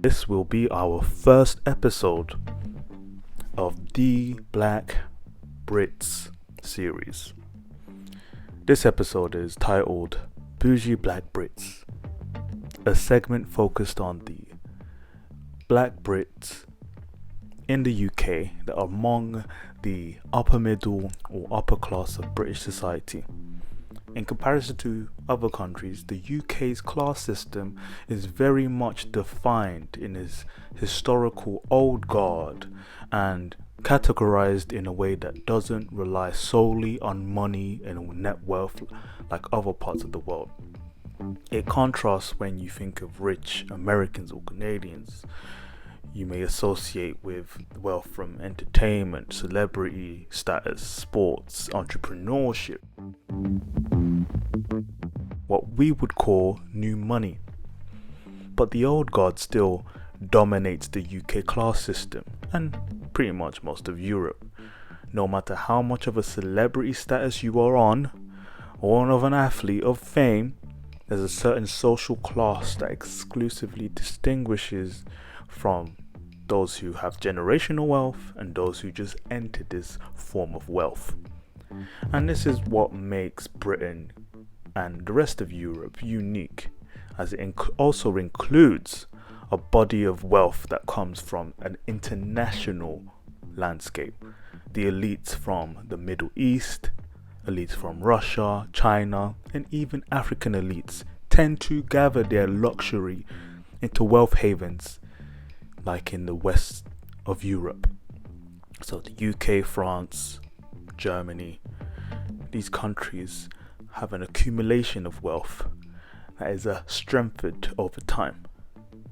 This will be our first episode of the Black Brits series. This episode is titled Bougie Black Brits, a segment focused on the Black Brits in the UK that are among the upper middle or upper class of British society. In comparison to other countries, the UK's class system is very much defined in its historical old guard and categorized in a way that doesn't rely solely on money and net wealth like other parts of the world. It contrasts when you think of rich Americans or Canadians. You may associate with wealth from entertainment, celebrity status, sports, entrepreneurship, what we would call new money. But the old guard still dominates the UK class system and pretty much most of Europe. No matter how much of a celebrity status you are on, or of an athlete of fame, there's a certain social class that exclusively distinguishes from those who have generational wealth and those who just entered this form of wealth. And this is what makes Britain and the rest of Europe unique, as it also includes a body of wealth that comes from an international landscape. The elites from the Middle East, elites from Russia, China, and even African elites tend to gather their luxury into wealth havens like in the west of Europe. So the UK, France, Germany, these countries have an accumulation of wealth that is strengthened over time.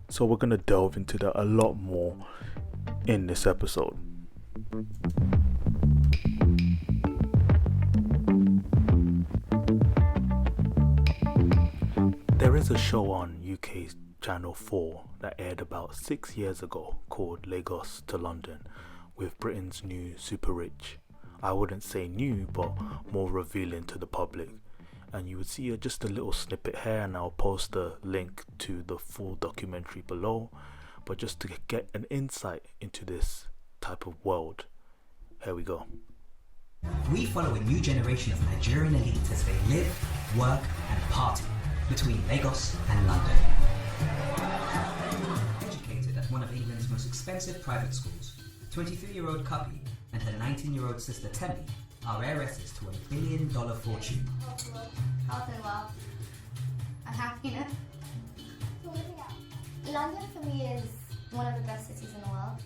So we're going to delve into that a lot more in this episode. There is a show on UK's Channel 4 that aired about 6 years ago called Lagos to London with Britain's new super rich. I wouldn't say new, but more revealing to the public. And you would see just a little snippet here, and I'll post a link to the full documentary below. But just to get an insight into this type of world, here we go. We follow a new generation of Nigerian elites as they live, work and party between Lagos and London. Educated at one of England's most expensive private schools, 23-year-old Cuppy and her 19-year-old sister Temi are heiresses to $1 billion fortune. Health and wealth and happiness. London for me is one of the best cities in the world.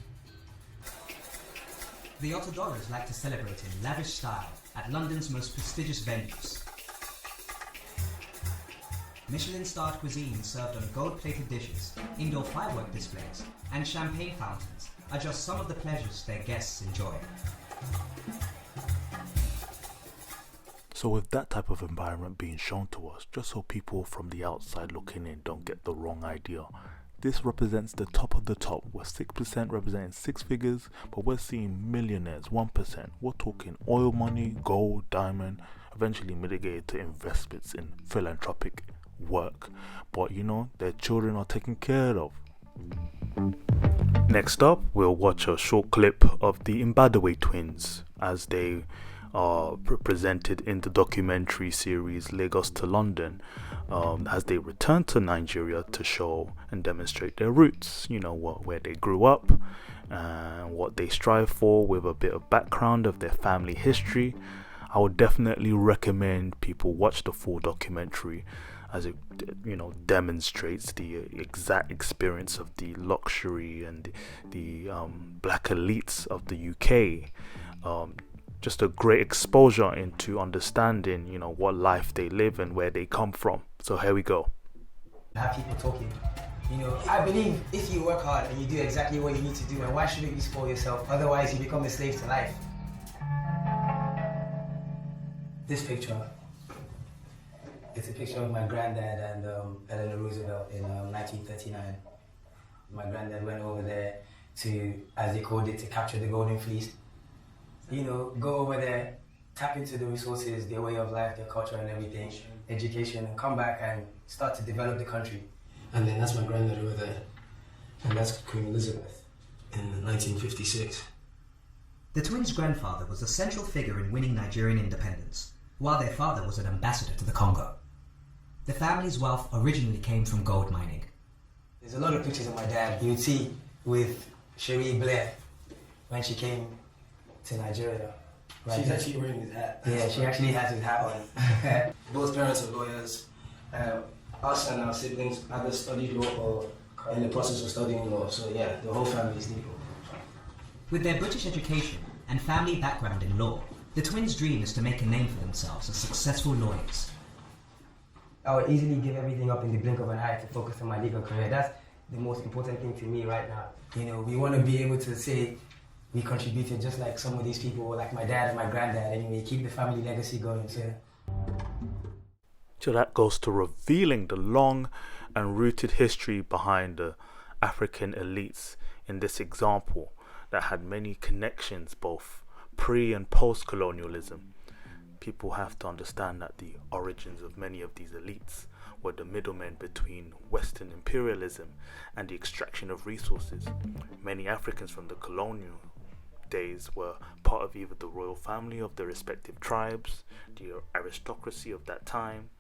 The Otodoros like to celebrate in lavish style at London's most prestigious venues. Michelin-starred cuisine served on gold-plated dishes, indoor firework displays, and champagne fountains are just some of the pleasures their guests enjoy. So with that type of environment being shown to us, just so people from the outside looking in don't get the wrong idea, this represents the top of the top, with 6% representing six figures, but we're seeing millionaires, 1%. We're talking oil money, gold, diamond, eventually mitigated to investments in philanthropic work. But their children are taken care of. Next up, we'll watch a short clip of the Mbadiwe twins as they are presented in the documentary series Lagos to London, as they return to Nigeria to show and demonstrate their roots, where they grew up and what they strive for, with a bit of background of their family history. I would definitely recommend people watch the full documentary, as it demonstrates the exact experience of the luxury and the black elites of the UK. Just a great exposure into understanding what life they live and where they come from. So here we go. Have people talking. I believe if you work hard and you do exactly what you need to do, and why shouldn't you spoil yourself? Otherwise you become a slave to life. This picture, it's a picture of my granddad and Eleanor Roosevelt in 1939. My granddad went over there to, as they called it, to capture the golden fleece. go over there, tap into the resources, their way of life, their culture and everything, education, and come back and start to develop the country. And then that's my granddad over there, and that's Queen Elizabeth in 1956. The twins' grandfather was a central figure in winning Nigerian independence, while their father was an ambassador to the Congo. The family's wealth originally came from gold mining. There's a lot of pictures of my dad you'd see with Cherie Blair when she came to Nigeria. Right. She's actually wearing his hat. Yeah, she actually has his hat on. Both parents are lawyers. Us and our siblings either studied law or in the process of studying law. So yeah, the whole family is legal. With their British education and family background in law, the twins' dream is to make a name for themselves as successful lawyers. I would easily give everything up in the blink of an eye to focus on my legal career. That's the most important thing to me right now. We want to be able to say we contributed just like some of these people, like my dad and my granddad, anyway, keep the family legacy going. So that goes to revealing the long and rooted history behind the African elites in this example that had many connections both pre and post-colonialism. People have to understand that the origins of many of these elites were the middlemen between Western imperialism and the extraction of resources. Many Africans from the colonial days were part of either the royal family of their respective tribes, the aristocracy of that time.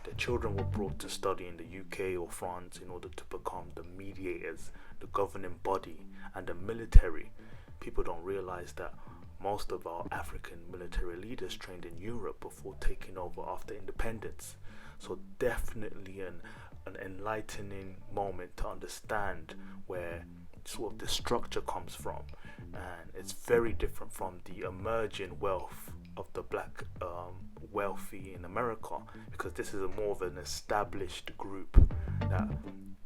Their children were brought to study in the UK or France in order to become the mediators, the governing body, and the military. People don't realize that most of our African military leaders trained in Europe before taking over after independence. So definitely an enlightening moment to understand where sort of the structure comes from. And it's very different from the emerging wealth of the black wealthy in America, because this is more of an established group that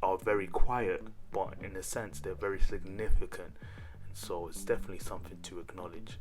are very quiet, but in a sense they're very significant. So it's definitely something to acknowledge.